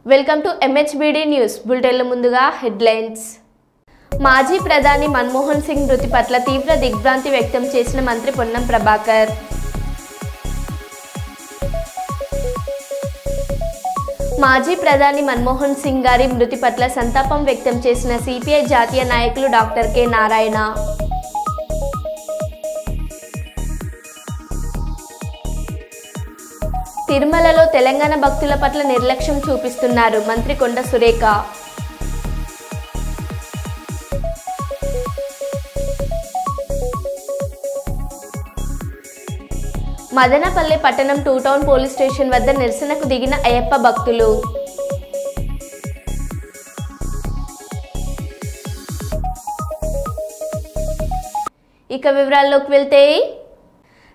Welcome to MHBD news బులెటిన్ల ముందుగా headlines. మాజీ ప్రధాని మన్మోహన్ సింగ్ మృతి పట్ల తీవ్ర దిగ్భ్రాంతి వ్యక్తం చేసిన మంత్రి పొన్నం ప్రభాకర్. మాజీ ప్రధాని మన్మోహన్ సింగ్ గారి మృతి పట్ల సంతాపం వ్యక్తం చేసిన CPI జాతీయ నాయకులు డాక్టర్ కె నారాయణ. తిరుమలలో తెలంగాణ భక్తుల పట్ల నిర్లక్ష్యం చూపిస్తున్నారు మంత్రి కొండ సురేఖ. మదనపల్లె పట్టణం 2 టౌన్ పోలీస్ స్టేషన్ వద్ద నిరసనకు దిగిన అయ్యప్ప భక్తులు. ఇక వివరాల్లోకి వెళ్తే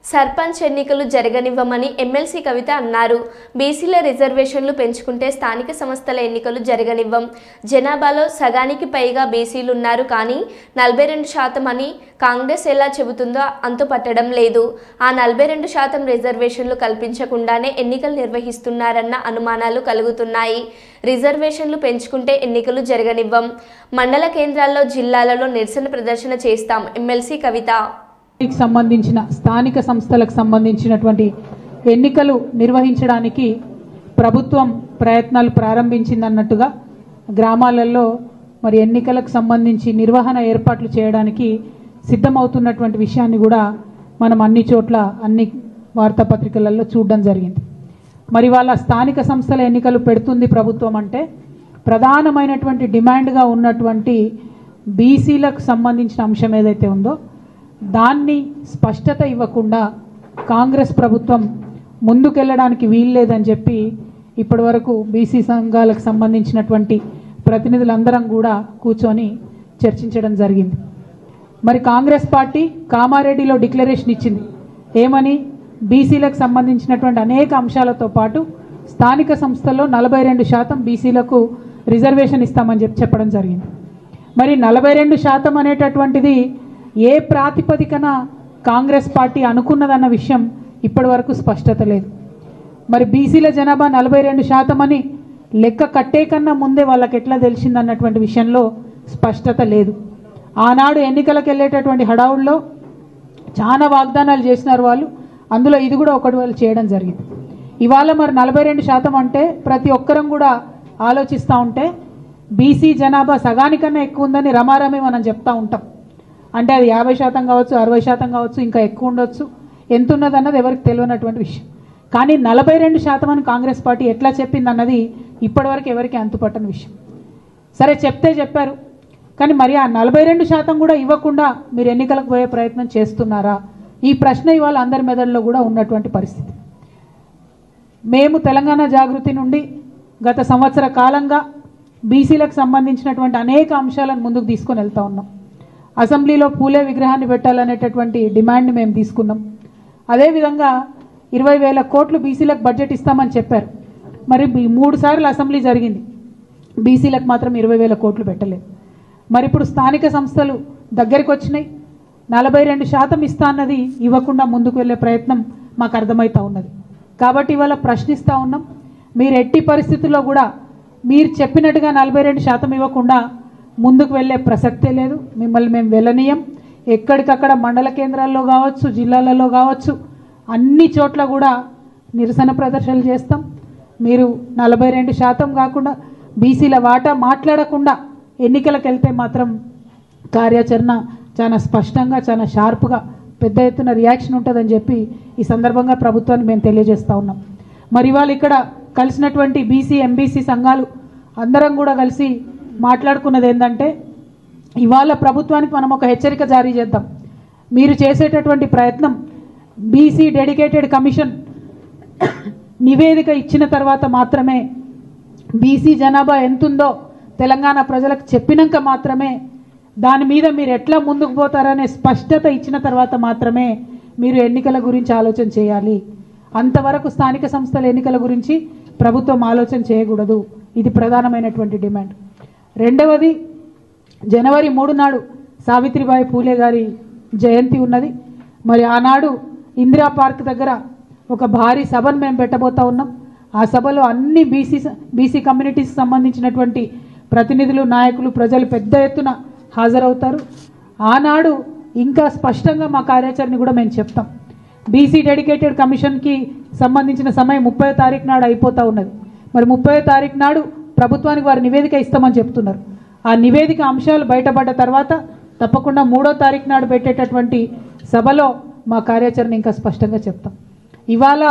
సర్పంచ్ ఎన్నికలు జరగనివ్వమని ఎమ్మెల్సీ కవిత అన్నారు. బీసీల రిజర్వేషన్లు పెంచుకుంటే స్థానిక సంస్థల ఎన్నికలు జరగనివ్వం. జనాభాలో సగానికి పైగా బీసీలు ఉన్నారు, కానీ 42% అని కాంగ్రెస్ ఎలా చెబుతుందో అంతుపట్టడం లేదు. ఆ 42% రిజర్వేషన్లు కల్పించకుండానే ఎన్నికలు నిర్వహిస్తున్నారన్న అనుమానాలు కలుగుతున్నాయి. రిజర్వేషన్లు పెంచుకుంటే ఎన్నికలు జరగనివ్వం. మండల కేంద్రాల్లో, జిల్లాలలో నిరసన ప్రదర్శన చేస్తాం. ఎమ్మెల్సీ కవిత. సంబంధించిన స్థానిక సంస్థలకు సంబంధించినటువంటి ఎన్నికలు నిర్వహించడానికి ప్రభుత్వం ప్రయత్నాలు ప్రారంభించిందన్నట్టుగా గ్రామాలలో మరి ఎన్నికలకు సంబంధించి నిర్వహణ ఏర్పాట్లు చేయడానికి సిద్ధమవుతున్నటువంటి విషయాన్ని కూడా మనం అన్ని చోట్ల అన్ని వార్తాపత్రికలలో చూడడం జరిగింది. మరి వాళ్ళ స్థానిక సంస్థల ఎన్నికలు పెడుతుంది ప్రభుత్వం అంటే ప్రధానమైనటువంటి డిమాండ్గా ఉన్నటువంటి బీసీలకు సంబంధించిన అంశం ఏదైతే ఉందో దాన్ని స్పష్టత ఇవ్వకుండా కాంగ్రెస్ ప్రభుత్వం ముందుకెళ్ళడానికి వీల్లేదని చెప్పి ఇప్పటి వరకు బీసీ సంఘాలకు సంబంధించినటువంటి ప్రతినిధులందరం కూడా కూర్చొని చర్చించడం జరిగింది. మరి కాంగ్రెస్ పార్టీ కామారెడ్డిలో డిక్లరేషన్ ఇచ్చింది. ఏమని? బీసీలకు సంబంధించినటువంటి అనేక అంశాలతో పాటు స్థానిక సంస్థల్లో 42% బీసీలకు రిజర్వేషన్ ఇస్తామని చెప్పడం జరిగింది. మరి 42% అనేటటువంటిది ఏ ప్రాతిపదికన కాంగ్రెస్ పార్టీ అనుకున్నదన్న విషయం ఇప్పటి వరకు స్పష్టత లేదు. మరి బీసీల జనాభా 42% అని లెక్క కట్టే కన్నా ముందే వాళ్ళకి ఎట్లా తెలిసిందన్నటువంటి విషయంలో స్పష్టత లేదు. ఆనాడు ఎన్నికలకు వెళ్ళేటటువంటి హడావుల్లో చాలా వాగ్దానాలు చేసినారు వాళ్ళు. అందులో ఇది కూడా ఒకటి వాళ్ళు చేయడం జరిగింది. ఇవాళ మరి 42% అంటే ప్రతి ఒక్కరం కూడా ఆలోచిస్తూ ఉంటే బీసీ జనాభా సగానికన్నా ఎక్కువ ఉందని రమారమే మనం చెప్తా ఉంటాం. అంటే అది 50% కావచ్చు, 60% కావచ్చు, ఇంకా ఎక్కువ ఉండొచ్చు. ఎంత ఉన్నదన్నది ఎవరికి తెలియనటువంటి విషయం. కానీ 42% అని కాంగ్రెస్ పార్టీ ఎట్లా చెప్పింది అన్నది ఇప్పటివరకు ఎవరికి అంతుపట్టని విషయం. సరే, చెప్తే చెప్పారు, కానీ మరి ఆ 42% కూడా ఇవ్వకుండా మీరు ఎన్నికలకు పోయే ప్రయత్నం చేస్తున్నారా? ఈ ప్రశ్న ఇవాళ అందరి మెదడులో కూడా ఉన్నటువంటి పరిస్థితి. మేము తెలంగాణ జాగృతి నుండి గత సంవత్సర కాలంగా బీసీలకు సంబంధించినటువంటి అనేక అంశాలను ముందుకు తీసుకొని వెళ్తా ఉన్నాం. అసెంబ్లీలో పూలే విగ్రహాన్ని పెట్టాలనేటటువంటి డిమాండ్ని మేము తీసుకున్నాం. అదేవిధంగా 20,000 కోట్లు బీసీలకు బడ్జెట్ ఇస్తామని చెప్పారు. మరి 3 సార్లు అసెంబ్లీ జరిగింది, బీసీలకు మాత్రం 20,000 కోట్లు పెట్టలేదు. మరి ఇప్పుడు స్థానిక సంస్థలు దగ్గరికి వచ్చినాయి, 42% ఇస్తా అన్నది ఇవ్వకుండా ముందుకు వెళ్ళే ప్రయత్నం మాకు అర్థమవుతా ఉన్నది. కాబట్టి ఇవాళ ప్రశ్నిస్తూ ఉన్నాం, మీరు ఎట్టి పరిస్థితుల్లో కూడా మీరు చెప్పినట్టుగా 42% ఇవ్వకుండా ముందుకు వెళ్ళే ప్రసక్తే లేదు. మిమ్మల్ని మేము వెళ్ళనీయం. ఎక్కడికక్కడ మండల కేంద్రాల్లో కావచ్చు, జిల్లాలలో కావచ్చు, అన్ని చోట్ల కూడా నిరసన ప్రదర్శనలు చేస్తాం. మీరు 42% కాకుండా బీసీల వాటా మాట్లాడకుండా ఎన్నికలకు వెళ్తే మాత్రం కార్యాచరణ చాలా స్పష్టంగా, చాలా షార్ప్గా, పెద్ద ఎత్తున రియాక్షన్ ఉంటుందని చెప్పి ఈ సందర్భంగా ప్రభుత్వాన్ని మేము తెలియజేస్తూ ఉన్నాం. మరి ఇవాళ ఇక్కడ కలిసినటువంటి బీసీ, ఎంబీసీ సంఘాలు అందరం కూడా కలిసి మాట్లాడుకున్నది ఏంటంటే, ఇవాళ ప్రభుత్వానికి మనం ఒక హెచ్చరిక జారీ చేద్దాం. మీరు చేసేటటువంటి ప్రయత్నం బీసీ డెడికేటెడ్ కమిషన్ నివేదిక ఇచ్చిన తర్వాత మాత్రమే, బీసీ జనాభా ఎంతుందో తెలంగాణ ప్రజలకు చెప్పినాక మాత్రమే, దాని మీద మీరు ఎట్లా ముందుకు పోతారనే స్పష్టత ఇచ్చిన తర్వాత మాత్రమే మీరు ఎన్నికల గురించి ఆలోచన చేయాలి. అంతవరకు స్థానిక సంస్థల ఎన్నికల గురించి ప్రభుత్వం ఆలోచన చేయకూడదు. ఇది ప్రధానమైనటువంటి డిమాండ్. రెండవది, జనవరి 3 నాడు సావిత్రిబాయి పూలే గారి జయంతి ఉన్నది. మరి ఆనాడు ఇందిరా పార్క్ దగ్గర ఒక భారీ సభను మేము పెట్టబోతా ఉన్నాం. ఆ సభలో అన్ని బీసీ కమ్యూనిటీస్ సంబంధించినటువంటి ప్రతినిధులు, నాయకులు, ప్రజలు పెద్ద ఎత్తున హాజరవుతారు. ఆనాడు ఇంకా స్పష్టంగా మా కార్యాచరణ కూడా మేము చెప్తాం. బీసీ డెడికేటెడ్ కమిషన్కి సంబంధించిన సమయం 30వ తారీఖు నాడు అయిపోతూ ఉన్నది. మరి 30వ తారీఖు నాడు ప్రభుత్వానికి వారు నివేదిక ఇస్తామని చెప్తున్నారు. ఆ నివేదిక అంశాలు బయటపడ్డ తర్వాత తప్పకుండా 3వ తారీఖు నాడు పెట్టేటటువంటి సభలో మా కార్యాచరణ ఇంకా స్పష్టంగా చెప్తాం. ఇవాళ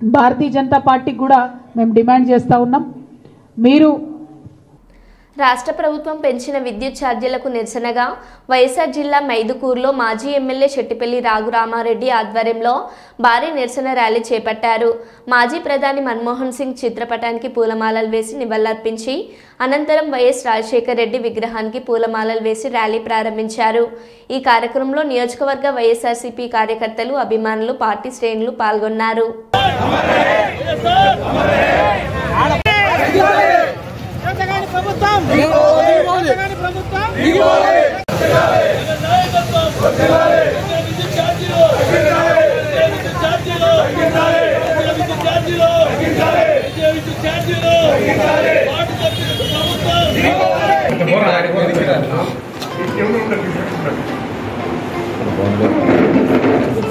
భారతీయ జనతా పార్టీకి కూడా మేము డిమాండ్ చేస్తూ ఉన్నాం. మీరు రాష్ట్ర ప్రభుత్వం పెంచిన విద్యుత్ ఛార్జీలకు నిరసనగా వైఎస్ఆర్ జిల్లా మైదుకూరులో మాజీ ఎమ్మెల్యే శెట్టిపల్లి రాఘురామారెడ్డి ఆధ్వర్యంలో భారీ నిరసన ర్యాలీ చేపట్టారు. మాజీ ప్రధాని మన్మోహన్ సింగ్ చిత్రపటానికి పూలమాలలు వేసి నివాళులర్పించి అనంతరం వైఎస్ రాజశేఖర్ రెడ్డి విగ్రహానికి పూలమాలలు వేసి ర్యాలీ ప్రారంభించారు. ఈ కార్యక్రమంలో నియోజకవర్గ వైఎస్ఆర్సీపీ కార్యకర్తలు, అభిమానులు, పార్టీ శ్రేణులు పాల్గొన్నారు.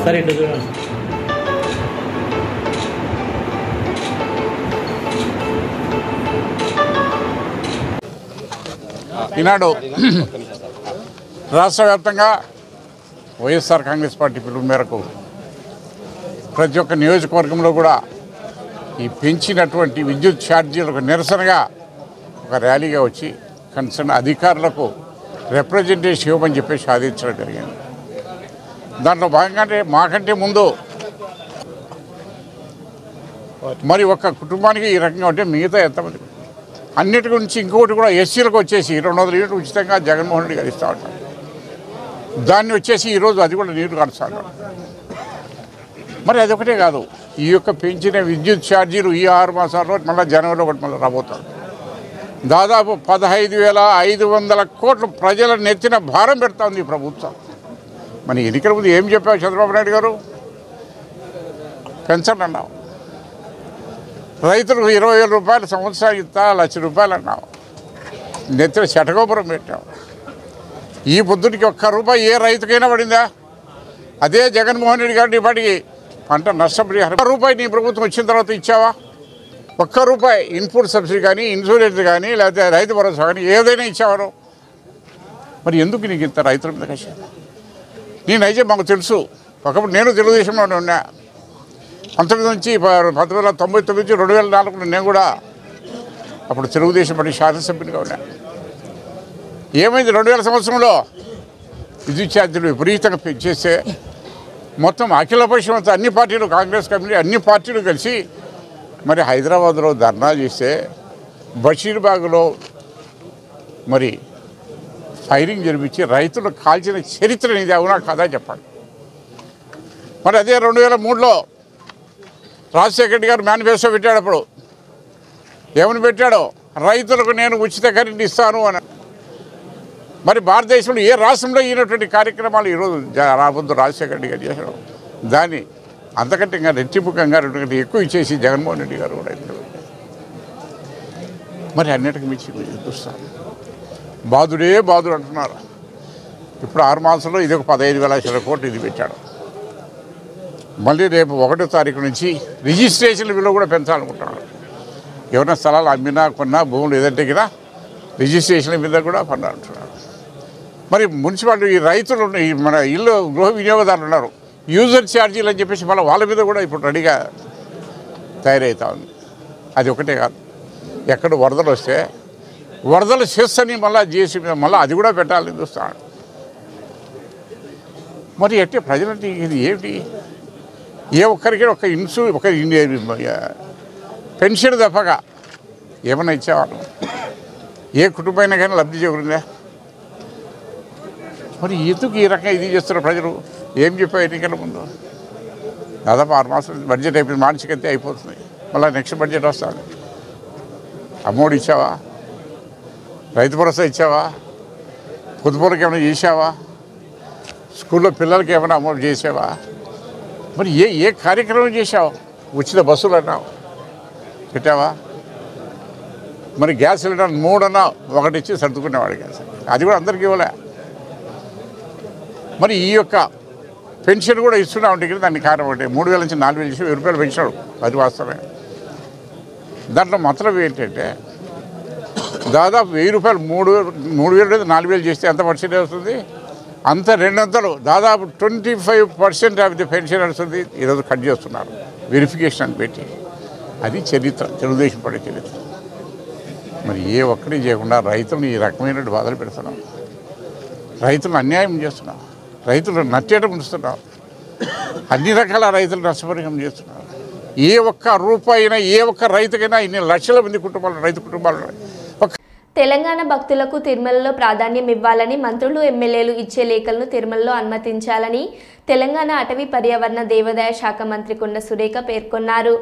సరే ఇటు చూడండి. ఈనాడు రాష్ట్ర వ్యాప్తంగా వైఎస్ఆర్ కాంగ్రెస్ పార్టీ పిలుపు మేరకు ప్రతి ఒక్క నియోజకవర్గంలో కూడా ఈ పెంచినటువంటి విద్యుత్ ఛార్జీలకు నిరసనగా ఒక ర్యాలీగా వచ్చి కన్సర్న్ అధికారులకు రిప్రజెంటేషన్ ఇవ్వమని చెప్పేసి ఆదేశించడం జరిగింది. దాంట్లో భాగంగా మాకంటే ముందు మరి ఒక్క కుటుంబానికి ఈ రకంగా ఉంటే మిగతా ఎంతమంది అన్నిటి గురించి ఇంకొకటి కూడా ఎస్సీలకు వచ్చేసి 200 యూనిట్లు ఉచితంగా జగన్మోహన్ రెడ్డి గారు ఇస్తూ ఉంటారు. దాన్ని వచ్చేసి ఈరోజు అది కూడా నీరు కడుస్తాడు. మరి అదొకటే కాదు, ఈ యొక్క పెంచిన విద్యుత్ ఛార్జీలు ఈ 6 మాసాల్లో మళ్ళీ జనవరిలో ఒకటి మళ్ళీ రాబోతారు. దాదాపు 15,500 కోట్లు ప్రజల నెత్తిన భారం పెడతా ఉంది ఈ ప్రభుత్వం. మరి ఎన్నికల ముందు ఏం చెప్పావు చంద్రబాబు నాయుడు గారు? పెంచండి అన్నావు. రైతులకు 20,000 రూపాయలు సంవత్సరానికి ఇస్తా, 1,00,000 రూపాయలు అన్నావు. నెత్తిన శటగోపురం పెట్టావు. ఈ బుద్ధుడికి ఒక్క రూపాయి ఏ రైతుకైనా పడిందా? అదే జగన్మోహన్ రెడ్డి గారిని ఇప్పటికి పంట నష్టపరిహారం రూపాయి నీ ప్రభుత్వం వచ్చిన తర్వాత ఇచ్చావా? ఒక్క రూపాయి ఇన్పుట్ సబ్సిడీ కానీ, ఇన్సూరెన్స్ కానీ, లేకపోతే రైతు భరోసా కానీ ఏదైనా ఇచ్చావారు? మరి ఎందుకు నీకు ఇంత రైతుల మీద కష్టం? నేనైతే మాకు తెలుసు, ఒకప్పుడు నేను తెలుగుదేశంలోనే ఉన్నా. 1999 నుంచి 2004 నేను కూడా అప్పుడు తెలుగుదేశం పార్టీ శాసనసభ్యునిగా ఉన్నా. ఏమైంది 2000 సంవత్సరంలో విద్యుత్ ఛార్జీలు విపరీతంగా పెంచేస్తే మొత్తం అఖిలపక్షం అంతా అన్ని పార్టీలు, కాంగ్రెస్ కమిటీ అన్ని పార్టీలు కలిసి మరి హైదరాబాద్లో ధర్నా చేస్తే బషీర్బాగ్లో మరి ఫైరింగ్ జరిపించి రైతులు కాల్చిన చరిత్ర ఇది అవునా కాదా చెప్పండి. మరి అదే 2003లో రాజశేఖర రెడ్డి గారు మేనిఫెస్టో పెట్టాడు. అప్పుడు ఏమని పెట్టాడో, రైతులకు నేను ఉచిత కరెంట్ ఇస్తాను అని. మరి భారతదేశంలో ఏ రాష్ట్రంలో ఈయనటువంటి కార్యక్రమాలు ఈరోజు రాబోద్దు రాజశేఖర రెడ్డి గారు చేశాడు. దాన్ని అంతకంటే ఇంకా రెట్టింపుకంగా 2 కంటే ఎక్కువ ఇచ్చేసి జగన్మోహన్ రెడ్డి గారు కూడా ఇప్పుడు మరి అన్నిటికీ మించి చూస్తాను. బాధుడే బాధుడు అంటున్నారు. ఇప్పుడు 6 మాసాల్లో ఇది ఒక 15,000 కోట్లు ఇది పెట్టాడు. మళ్ళీ రేపు 1వ తారీఖు నుంచి రిజిస్ట్రేషన్ల విలువ కూడా పెంచాలనుకుంటున్నాడు. ఎవరైనా స్థలాలు అమ్మినా, కొన్నా, భూములు ఏదంటే కదా రిజిస్ట్రేషన్ల మీద కూడా పన్నంటున్నాడు. మరి మున్సిపాలిటీ ఈ రైతులు ఈ మన ఇల్లు గృహ వినియోగదారులు ఉన్నారు, యూజర్ ఛార్జీలు అని చెప్పేసి మళ్ళీ వాళ్ళ మీద కూడా ఇప్పుడు రెడీగా తయారవుతా ఉంది. అది ఒకటే కాదు, ఎక్కడ వరదలు వస్తే వరదల సెస్ అని మళ్ళీ జిఎస్టీ మీద మళ్ళీ అది కూడా పెట్టాలని చూస్తున్నాడు. మరి ఎట్టే ప్రజలంటే ఇది ఏమిటి? ఏ ఒక్కరికి ఒక పెన్షన్ తప్పగా ఏమన్నా ఇచ్చేవాళ్ళు? ఏ కుటుంబమైనా కానీ లబ్ధి చేకూరిందా? మరి ఎందుకు ఈ రకంగా ఇది చేస్తున్నారు ప్రజలు? ఏం చెప్పావు ఎన్నికల ముందు? దాదాపు 6 మాసాలు బడ్జెట్ అయిపోయింది, మానసికతే అయిపోతుంది. మళ్ళీ నెక్స్ట్ బడ్జెట్ వస్తుంది. అమ్మఒడి ఇచ్చావా? రైతు భరోసా ఇచ్చావా? పొదుపులకు ఏమైనా చేసావా? స్కూల్లో పిల్లలకి ఏమైనా అమౌంట్ చేసావా? మరి ఏ కార్యక్రమం చేశావు? ఉచిత బస్సులు అన్నావు, పెట్టావా? మరి గ్యాస్ సిలిండర్ 3 అన్నా ఒకటి ఇచ్చి సర్దుకునేవాడు గ్యాస్, అది కూడా అందరికీ ఇవ్వలే. మరి ఈ యొక్క పెన్షన్ కూడా ఇస్తున్నా ఉంటే దాన్ని కారణం ఒకటి 3,000 నుంచి 4,000 చేసి 1,000 రూపాయలు పెంచాడు, అది వాస్తవమే. దాంట్లో మతలబ్ ఏంటంటే దాదాపు 1,000 రూపాయలు 3,000 లేదా 4,000 చేస్తే ఎంత పర్సెంటేజ్ వస్తుంది? అంత 200 దాదాపు 25% ఆఫ్ ది పెన్షన్ వస్తుంది. ఈరోజు కట్ చేస్తున్నారు వెరిఫికేషన్ అని పెట్టి. అది చరిత్ర, తెలుగుదేశం పడే చరిత్ర. మరి ఏ ఒక్కటి చేయకుండా రైతులను ఈ రకమైన బాధలు పెడుతున్నాం, రైతులను అన్యాయం చేస్తున్నాం, రైతులు నట్టేట ఉంచుతున్నాం, అన్ని రకాల రైతులు నష్టపరిహారం చేస్తున్నారు. ఏ ఒక్క రూపాయినా ఏ ఒక్క రైతుకైనా ఇన్ని లక్షల మంది కుటుంబాలు రైతు కుటుంబాలు. తెలంగాణ భక్తులకు తిరుమలలో ప్రాధాన్యం ఇవ్వాలని మంత్రులు ఎమ్మెల్యేలు ఇచ్చే లేఖలను తిరుమలలో అనుమతించాలని తెలంగాణ అటవీ పర్యావరణ దేవాదాయ శాఖ మంత్రి కొండ సురేఖ పేర్కొన్నారు.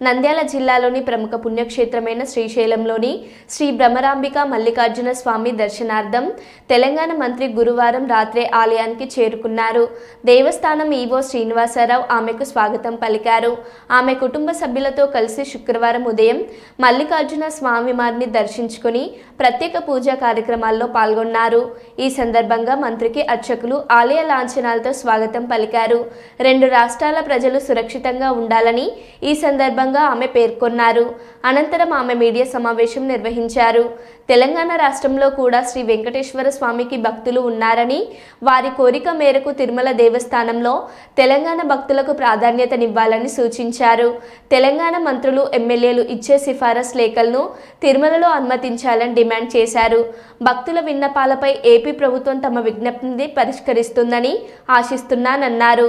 నంద్యాల జిల్లాలోని ప్రముఖ పుణ్యక్షేత్రమైన శ్రీశైలంలోని శ్రీ బ్రహ్మరాంబిక మల్లికార్జున స్వామి దర్శనార్థం తెలంగాణ మంత్రి గురువారం రాత్రే ఆలయానికి చేరుకున్నారు. దేవస్థానం ఈవో శ్రీనివాసరావు ఆమెకు స్వాగతం పలికారు. ఆమె కుటుంబ సభ్యులతో కలిసి శుక్రవారం ఉదయం మల్లికార్జున స్వామివారిని దర్శించుకుని ప్రత్యేక పూజా కార్యక్రమాల్లో పాల్గొన్నారు. ఈ సందర్భంగా మంత్రికి అర్చకులు ఆలయ లాంఛనాలతో స్వాగతం పలికారు. 2 రాష్ట్రాల ప్రజలు సురక్షితంగా ఉండాలని ఈ సందర్భంగా ఆమె పేర్కొన్నారు. అనంతరం ఆమె మీడియా సమావేశం నిర్వహించారు. తెలంగాణ రాష్ట్రంలో కూడా శ్రీ వెంకటేశ్వర స్వామికి భక్తులు ఉన్నారని, వారి కోరిక మేరకు తిరుమల దేవస్థానంలో తెలంగాణ భక్తులకు ప్రాధాన్యతనివ్వాలని సూచించారు. తెలంగాణ మంత్రులు ఎమ్మెల్యేలు ఇచ్చే సిఫారసు లేఖలను తిరుమలలో అనుమతించాలని డిమాండ్ చేశారు. భక్తుల విన్నపాలపై ఏపీ ప్రభుత్వం తమ విజ్ఞప్తిని పరిష్కరిస్తుందని ఆశిస్తున్నానన్నారు.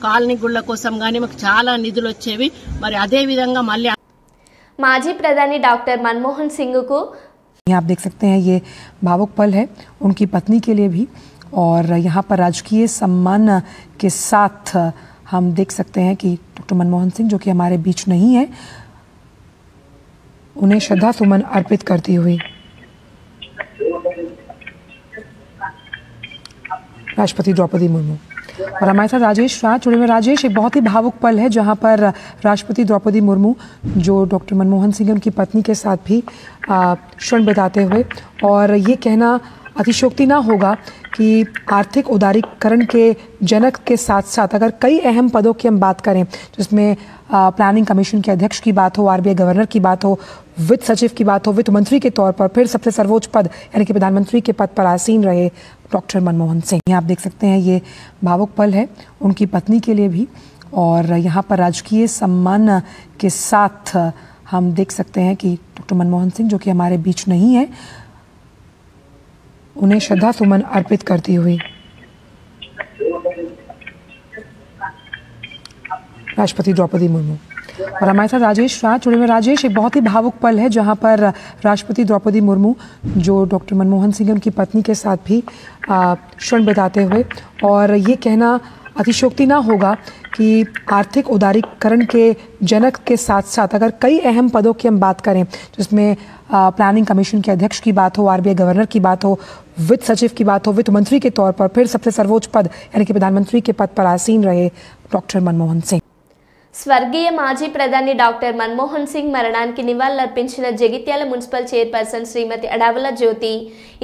కాలనీ గుళ్ళ కోసం గానీ మాకు చాలా నిధులు వచ్చేవి. మరి అదే విధంగా మళ్ళీ మాజీ ప్రధాని డాక్టర్ మన్మోహన్ సింగ్ కు आप देख सकते हैं ये भावुक पल है उनकी पत्नी के लिए भी, और यहाँ पर राजकीय सम्मान के साथ हम देख सकते हैं कि डॉक्टर मनमोहन सिंह जो कि हमारे बीच नहीं है, उन्हें श्रद्धा सुमन अर्पित करती हुई राष्ट्रपति द्रौपदी मुर्मू। और हमारे साथ राजेश राज जुड़े हुए। राजेश, एक बहुत ही भावुक पल है जहां पर राष्ट्रपति द्रौपदी मुर्मू जो डॉक्टर मनमोहन सिंह उनकी पत्नी के साथ भी क्षण बिताते हुए, और ये कहना अतिशयोक्ति ना होगा कि आर्थिक उदारीकरण के जनक के साथ साथ अगर कई अहम पदों की हम बात करें, जिसमें प्लानिंग कमीशन के अध्यक्ष की बात हो, आरबीआई गवर्नर की बात हो, वित्त सचिव की बात हो, वित्त मंत्री के तौर पर फिर सबसे सर्वोच्च पद यानी कि प्रधानमंत्री के पद पर आसीन रहे डॉक्टर मनमोहन सिंह। आप देख सकते हैं ये भावुक पल है उनकी पत्नी के लिए भी, और यहाँ पर राजकीय सम्मान के साथ हम देख सकते हैं कि डॉक्टर मनमोहन सिंह जो कि हमारे बीच नहीं है, उन्हें श्रद्धा सुमन अर्पित करती हुई राष्ट्रपति द्रौपदी मुर्मू। और हमारे साथ राजेश राज जुड़े हुए। राजेश, एक बहुत ही भावुक पल है जहां पर राष्ट्रपति द्रौपदी मुर्मू जो डॉक्टर मनमोहन सिंह उनकी पत्नी के साथ भी क्षण बिताते हुए, और ये कहना अतिशयोक्ति ना होगा कि आर्थिक उदारीकरण के जनक के साथ साथ अगर कई अहम पदों की हम बात करें, जिसमें प्लानिंग कमीशन के अध्यक्ष की बात हो, आरबीआई गवर्नर की बात हो, वित्त सचिव की बात हो, वित्त मंत्री के तौर पर फिर सबसे सर्वोच्च पद यानी कि प्रधानमंत्री के पद पर आसीन रहे डॉक्टर मनमोहन सिंह। స్వర్గీయ మాజీ ప్రధాని డాక్టర్ మన్మోహన్ సింగ్ మరణానికి నివాళులర్పించిన జగిత్యాల మున్సిపల్ చైర్పర్సన్ శ్రీమతి అడావుల జ్యోతి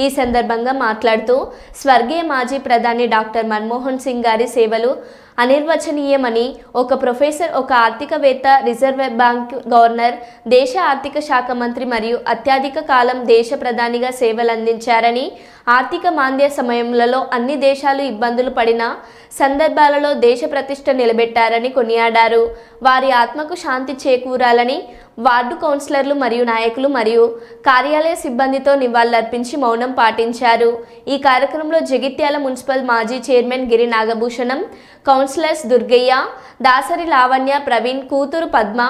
ఈ సందర్భంగా మాట్లాడుతూ స్వర్గీయ మాజీ ప్రధాని డాక్టర్ మన్మోహన్ సింగ్ గారి సేవలు అనిర్వచనీయమని, ఒక ప్రొఫెసర్, ఒక ఆర్థికవేత్త, రిజర్వ్ బ్యాంక్ గవర్నర్, దేశ ఆర్థిక శాఖ మంత్రి మరియు అత్యధిక కాలం దేశ ప్రధానిగా సేవలందించారని, ఆర్థిక మాంద్య సమయంలో అన్ని దేశాలు ఇబ్బందులు పడిన సందర్భాలలో దేశ ప్రతిష్ట నిలబెట్టారని కొనియాడారు. వారి ఆత్మకు శాంతి చేకూరాలని వార్డు కౌన్సిలర్లు మరియు నాయకులు మరియు కార్యాలయ సిబ్బందితో నివాళులర్పించి మౌనం పాటించారు. ఈ కార్యక్రమంలో జగిత్యాల మున్సిపల్ మాజీ చైర్మన్ గిరి నాగభూషణం, కౌన్సిలర్స్ దుర్గయ్య, దాసరి లావణ్య, ప్రవీణ్, కూతురు పద్మ,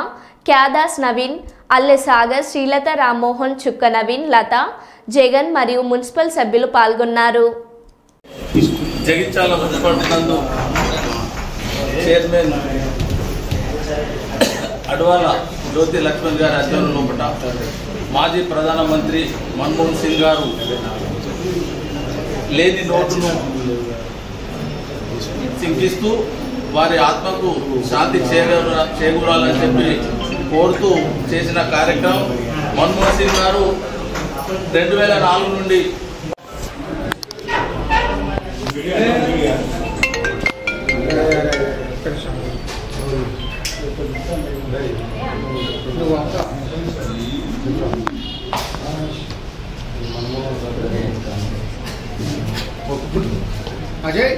క్యాదాస్ నవీన్, అల్లె సాగర్, శ్రీలత, రామ్మోహన్, చుక్క నవీన్, లత, జగన్ మరియు మున్సిపల్ సభ్యులు పాల్గొన్నారు. జగిత్యాల మున్సిపాలిటీ నందు చైర్మన్ అడవాల జ్యోతి లక్ష్మణ్ గారి అధ్యయనం లోపల మాజీ ప్రధానమంత్రి మన్మోహన్ సింగ్ గారు లేని నోటును సింకిస్తూ వారి ఆత్మకు శాంతి చేకూరాలని చెప్పి కోరుతూ చేసిన కార్యక్రమం. మన్మోహన్ సింగ్ గారు 2004 నుండి अजय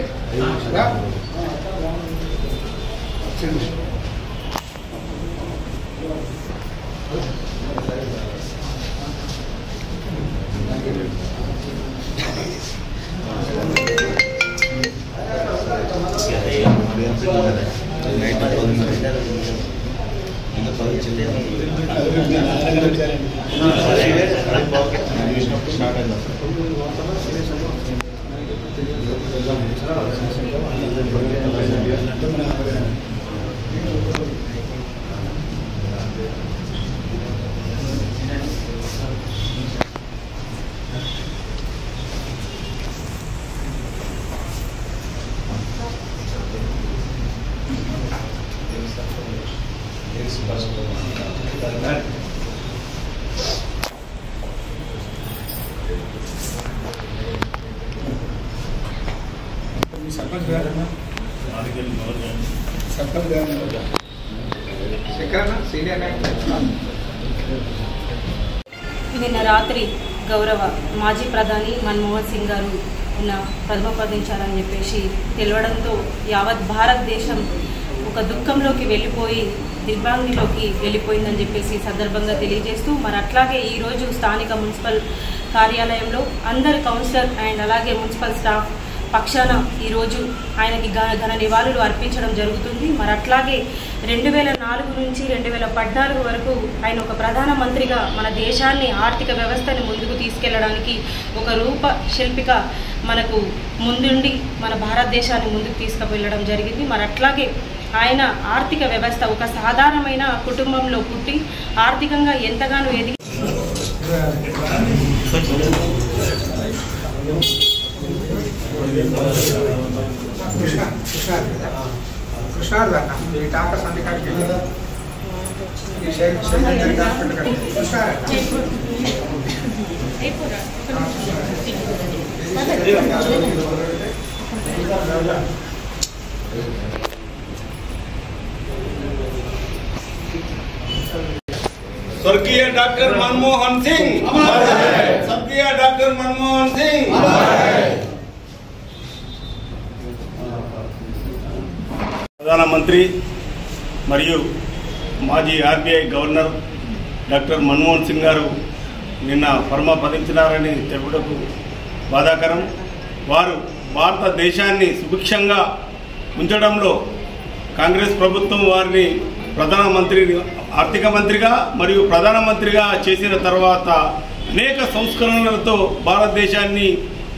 నిన్న రాత్రి గౌరవ మాజీ ప్రధాని మన్మోహన్ సింగ్ గారు నిన్న పద్మపదించారని చెప్పేసి తెలవడంతో యావత్ భారతదేశం ఒక దుఃఖంలోకి వెళ్ళిపోయి దిగ్భ్రాంతిలోకి వెళ్ళిపోయిందని చెప్పేసి సందర్భంగా తెలియజేస్తూ మరి అట్లాగే ఈరోజు స్థానిక మున్సిపల్ కార్యాలయంలో అందరు కౌన్సిలర్ అండ్ అలాగే మున్సిపల్ స్టాఫ్ పక్షాన ఈరోజు ఆయనకి ఘన నివాళులు అర్పించడం జరుగుతుంది. మరి అట్లాగే 2004 నుంచి 2014 వరకు ఆయన ఒక ప్రధానమంత్రిగా మన దేశాన్ని ఆర్థిక వ్యవస్థని ముందుకు తీసుకెళ్లడానికి ఒక రూపశిల్పిక మనకు ముందుండి మన భారతదేశాన్ని ముందుకు తీసుకువెళ్ళడం జరిగింది. మరి అట్లాగే ఆయన ఆర్థిక వ్యవస్థ ఒక సాధారణమైన కుటుంబంలో పుట్టి ఆర్థికంగా ఎంతగానో ఎదిగి स्वर्गीय डॉक्टर मनमोहन सिंह, स्वर्गीय डॉक्टर मनमोहन सिंह। ప్రధానమంత్రి మరియు మాజీ RBI governor doctor Manmohan Singh గారు నిన్న పరమపదించినారని తెలుపుటకు బాధాకరం. వారు భారతదేశాన్ని సుభిక్షంగా ఉంచడంలో కాంగ్రెస్ ప్రభుత్వం వారిని ఆర్థిక మంత్రిగా మరియు ప్రధానమంత్రిగా చేసిన తర్వాత అనేక సంస్కరణలతో భారతదేశాన్ని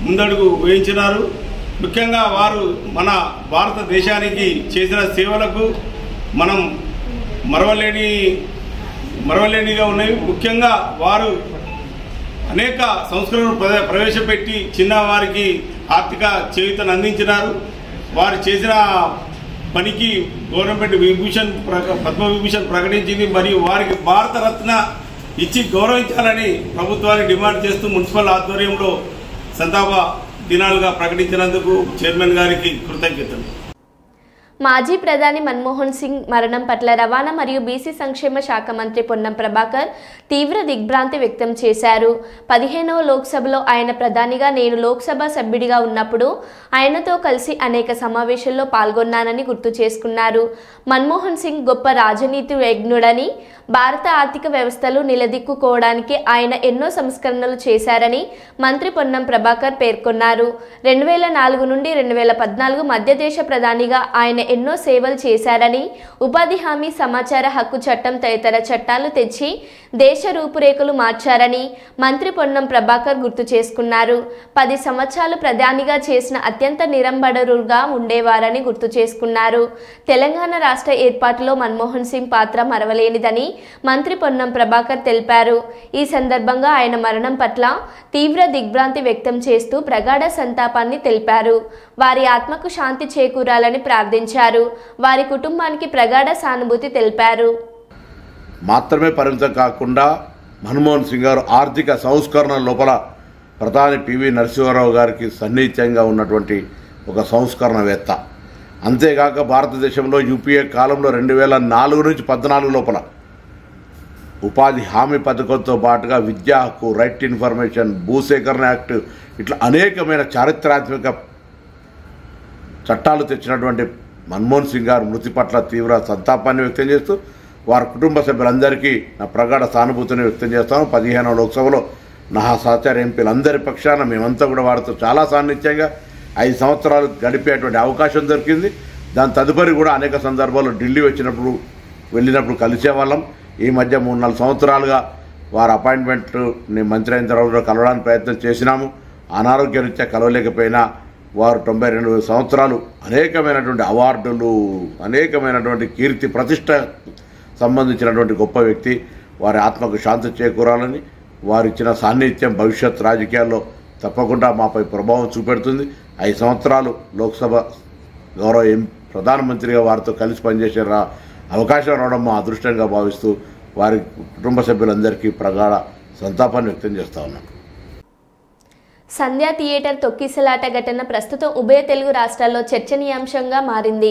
ముందడుగు వేయించినారు. ముఖ్యంగా వారు మన భారతదేశానికి చేసిన సేవలకు మనం మరవలేనిగా ఉన్నాయి. ముఖ్యంగా వారు అనేక సంస్కరణలు ప్రవేశపెట్టి చిన్నవారికి ఆర్థిక చేయూతను అందించినారు. వారు చేసిన పనికి గవర్నమెంట్ పద్మవిభూషణ్ ప్రకటించింది. మరియు వారికి భారతరత్న ఇచ్చి గౌరవించాలని ప్రభుత్వాన్ని డిమాండ్ చేస్తూ మున్సిపల్ ఆధ్వర్యంలో సంతాప దినాలుగా ప్రకటించినందుకు చైర్మన్ గారికి కృతజ్ఞతలు. మాజీ ప్రధాని మన్మోహన్ సింగ్ మరణం పట్ల రవాణా మరియు బీసీ సంక్షేమ శాఖ మంత్రి పొన్నం ప్రభాకర్ తీవ్ర దిగ్భ్రాంతి వ్యక్తం చేశారు. 15వ లోక్సభలో ఆయన ప్రధానిగా నేను లోక్సభ సభ్యుడిగా ఉన్నప్పుడు ఆయనతో కలిసి అనేక సమావేశాల్లో పాల్గొన్నానని గుర్తు చేసుకున్నారు. మన్మోహన్ సింగ్ గొప్ప రాజనీతిజ్ఞుడని, భారత ఆర్థిక వ్యవస్థలు నిలదొక్కుకోవడానికి ఆయన ఎన్నో సంస్కరణలు చేశారని మంత్రి పొన్నం ప్రభాకర్ పేర్కొన్నారు. 2004 నుండి 2014 మధ్య దేశ ప్రధానిగా ఆయన ఎన్నో సేవలు చేశారని, ఉపాధి హామీ సమాచార హక్కు చట్టం తదితర చట్టాలు తెచ్చి దేశ రూపురేఖలు మార్చారని మంత్రి పొన్నం ప్రభాకర్ గుర్తు చేసుకున్నారు. 10 సంవత్సరాలు ప్రధానిగా చేసిన అత్యంత నిరంబడరుగా ఉండేవారని గుర్తు చేసుకున్నారు. తెలంగాణ రాష్ట్ర ఏర్పాటులో మన్మోహన్ సింగ్ పాత్ర మరవలేనిదని మంత్రి పొన్నం ప్రభాకర్ తెలిపారు. ఈ సందర్భంగా ఆయన మరణం పట్ల తీవ్ర దిగ్భ్రాంతి వ్యక్తం చేస్తూ ప్రగాఢ సంతాపాన్ని తెలిపారు. వారి ఆత్మకు శాంతి చేకూరాలని ప్రార్థించారు. వారి కుటుంబానికి ప్రగాఢ సానుభూతి తెలిపారు. మాత్రమే పరిమితం కాకుండా మన్మోహన్ సింగ్ గారు ఆర్థిక సంస్కరణ లోపల ప్రధాని పివి నరసింహారావు గారికి సన్నిహితంగా ఉన్నటువంటి ఒక సంస్కరణవేత్త. అంతేగాక భారతదేశంలో యూపీఏ కాలంలో 2004 నుంచి 2014 లోపల ఉపాధి హామీ పథకంతో పాటుగా విద్యా హక్కు, రైట్ టు ఇన్ఫర్మేషన్, భూసేకరణ యాక్ట్ ఇట్లా అనేకమైన చారిత్రాత్మక చట్టాలు తెచ్చినటువంటి మన్మోహన్ సింగ్ గారు మృతి పట్ల తీవ్ర సంతాపాన్ని వ్యక్తం చేస్తూ వారి కుటుంబ సభ్యులందరికీ నా ప్రగాఢ సానుభూతిని వ్యక్తం చేస్తాను. 15వ లోక్సభలో నా సహచార ఎంపీలందరి పక్షాన మేమంతా కూడా వారితో చాలా సాన్నిధ్యంగా 5 సంవత్సరాలు గడిపేటువంటి అవకాశం దొరికింది. దాని తదుపరి కూడా అనేక సందర్భాల్లో ఢిల్లీ వెళ్ళినప్పుడు కలిసేవాళ్ళం. ఈ మధ్య 3-4 సంవత్సరాలుగా వారి అపాయింట్మెంట్ని మంత్రి అయిన తర్వాత కలవడానికి ప్రయత్నం చేసినాము. అనారోగ్య రీత్యా కలవలేకపోయినా వారు 92 సంవత్సరాలు అనేకమైనటువంటి అవార్డులు, అనేకమైనటువంటి కీర్తి ప్రతిష్ట సంబంధించినటువంటి గొప్ప వ్యక్తి. వారి ఆత్మకు శాంతి చేకూరాలని, వారు ఇచ్చిన సాన్నిధ్యం భవిష్యత్ రాజకీయాల్లో తప్పకుండా మాపై ప్రభావం చూపెడుతుంది. 5 సంవత్సరాలు లోక్సభ గౌరవ ప్రధానమంత్రిగా వారితో కలిసి పనిచేసే అవకాశం రావడం మా అదృష్టంగా భావిస్తూ వారి కుటుంబ సభ్యులందరికీ ప్రగాఢ సంతాపాన్ని వ్యక్తం చేస్తా ఉన్నాను. సంధ్యా థియేటర్ తొక్కిసలాట ఘటన ప్రస్తుతం ఉభయ తెలుగు రాష్ట్రాల్లో చర్చనీయాంశంగా మారింది.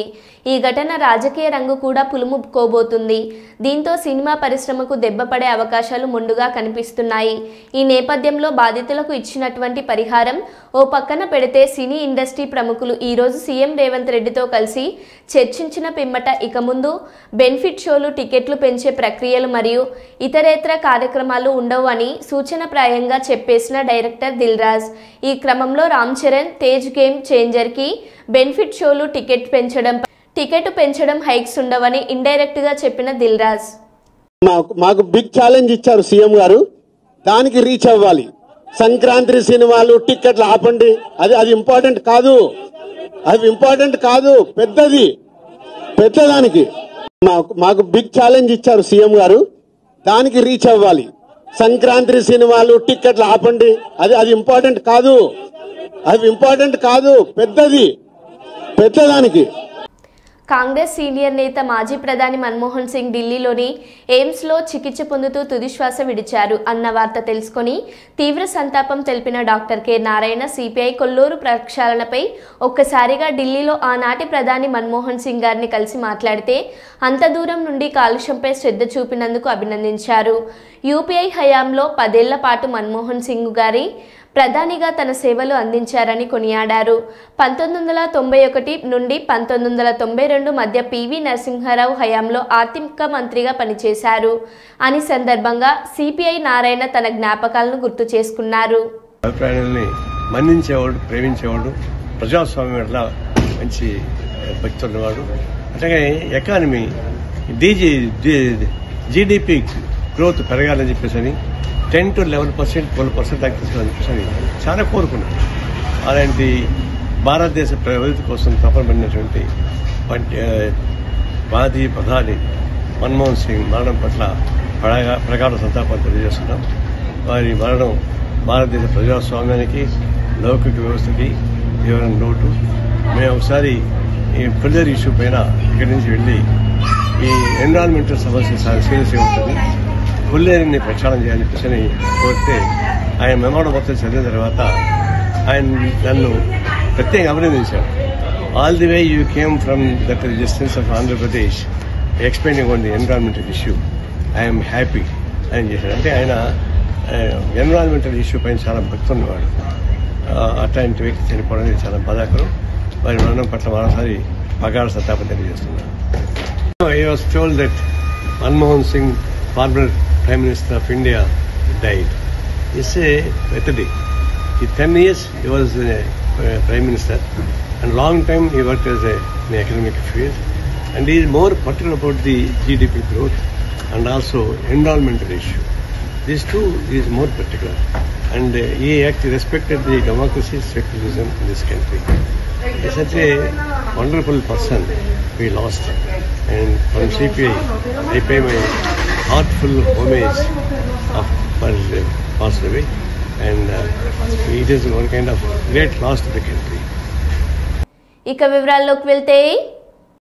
ఈ ఘటన రాజకీయ రంగు కూడా పులుముకోబోతుంది. దీంతో సినిమా పరిశ్రమకు దెబ్బపడే అవకాశాలు మొండుగా కనిపిస్తున్నాయి. ఈ నేపథ్యంలో బాధితులకు ఇచ్చినటువంటి పరిహారం ఓ పక్కన పెడితే సినీ ఇండస్ట్రీ ప్రముఖులు ఈరోజు సీఎం రేవంత్ రెడ్డితో కలిసి చర్చించిన పిమ్మట ఇక ముందు బెనిఫిట్ షోలు, టికెట్లు పెంచే ప్రక్రియలు మరియు ఇతరేతర కార్యక్రమాలు ఉండవు అని సూచనప్రాయంగా చెప్పేసిన డైరెక్టర్ దిల్ రాజు. ఈ క్రమంలో రామ్ చరణ్ తేజ్ గేమ్ చేంజర్కి బెనిఫిట్ షోలు, టికెట్ పెంచడం హైక్స్ ఉండవని ఇండైరెక్ట్ గా చెప్పిన దిల్ రాజు. మాకు బిగ్ ఛాలెంజ్ ఇచ్చారు సీఎం గారు, దానికి రీచ్ అవ్వాలి. సంక్రాంతి సినిమాలు టికెట్లు ఆపండి, అది ఇంపార్టెంట్ కాదు, పెద్దదానికి మాకు బిగ్ ఛాలెంజ్ ఇచ్చారు సీఎం గారు, దానికి రీచ్ అవ్వాలి. సంక్రాంతి సినిమాలు టికెట్లు ఆపండి, అది ఇంపార్టెంట్ కాదు, పెద్దదానికి. కాంగ్రెస్ సీనియర్ నేత మాజీ ప్రధాని మన్మోహన్ సింగ్ ఢిల్లీలోని ఎయిమ్స్లో చికిత్స పొందుతూ తుదిశ్వాస విడిచారు అన్న వార్త తెలుసుకొని తీవ్ర సంతాపం తెలిపిన doctor K Narayana CPI Kolluru ప్రక్షాళనపై ఒక్కసారిగా ఢిల్లీలో ఆనాటి ప్రధాని మన్మోహన్ సింగ్ గారిని కలిసి మాట్లాడితే అంత దూరం నుండి కాలుష్యంపై శ్రద్ధ చూపినందుకు అభినందించారు. యూపీఐ హయాంలో 10 ఏళ్ల పాటు మన్మోహన్ సింగ్ గారి ప్రధానిగా తన సేవలు అందించారని కొనియాడారు. 1991 నుండి 1992 మధ్య పివి నరసింహారావు హయాంలో ఆర్థిక మంత్రిగా పనిచేశారు అని సందర్భంగా సిపిఐ నారాయణ తన జ్ఞాపకాలను గుర్తు చేసుకున్నారు. అభిప్రాయాన్ని మన్నించేవాడు, ప్రేమించేవాడు, ప్రజాస్వామ్యం వల్ల మంచి భక్తి ఉన్నవాడు. అట్లాగే ఎకానమీ జీడిపి గ్రోత్ పెరగాలని చెప్పేసి 10 to 11%, 12% దాకా తీసుకోవాలని చెప్పేసి చాలా కోరుకున్నాను. అలాంటి భారతదేశ ప్రగతి కోసం తపన పడినటువంటి మాజీ ప్రధాని మన్మోహన్ సింగ్ మరణం పట్ల ప్రగాఢ సంతాపాన్ని తెలియజేస్తున్నాం. వారి మరణం భారతదేశ ప్రజాస్వామ్యానికి, లౌకిక వ్యవస్థకి తీవ్రమైన లోటు. మేము ఒకసారి ఈ ఫిల్టర్ ఇష్యూ పైన ఇక్కడి నుంచి వెళ్ళి ఈ ఎన్విరాన్మెంటల్ సమస్య సీరియస్ అవుతుంది, కొల్లేరుని ప్రక్షాళన చేయాలని చెప్పేసి కోరితే ఆయన మెమోరం మొత్తం చదివిన తర్వాత ఆయన నన్ను ప్రత్యేకంగా అభినందించారు. All the way you came from that distance of Andhra Pradesh explaining on the environmental issue, I'm happy అని చేశాడు. అంటే ఆయన ఎన్విరాన్మెంటల్ ఇష్యూ పైన చాలా భక్తి ఉన్నవాడు. అట్లాంటి వ్యక్తి చనిపోవడం చాలా బాధాకరం. వారి మరణం పట్ల మరోసారి ప్రగాఢ సంతాపం తెలియజేస్తున్నాను. I was told that Manmohan Singh, former Prime Minister of India, died. It's a tragedy. In 10 years he was Prime Minister, and long time he worked as in academic field, and he is more particular about the GDP growth and also environmental issue. These two is more particular, and he actually respected the democracy, secularism in this country. He's such a wonderful person we lost, and from CPI I pay my heartful homage for passed away, and it is one kind of great loss to the country. ఇక వివరాల్లోకి వెళ్తే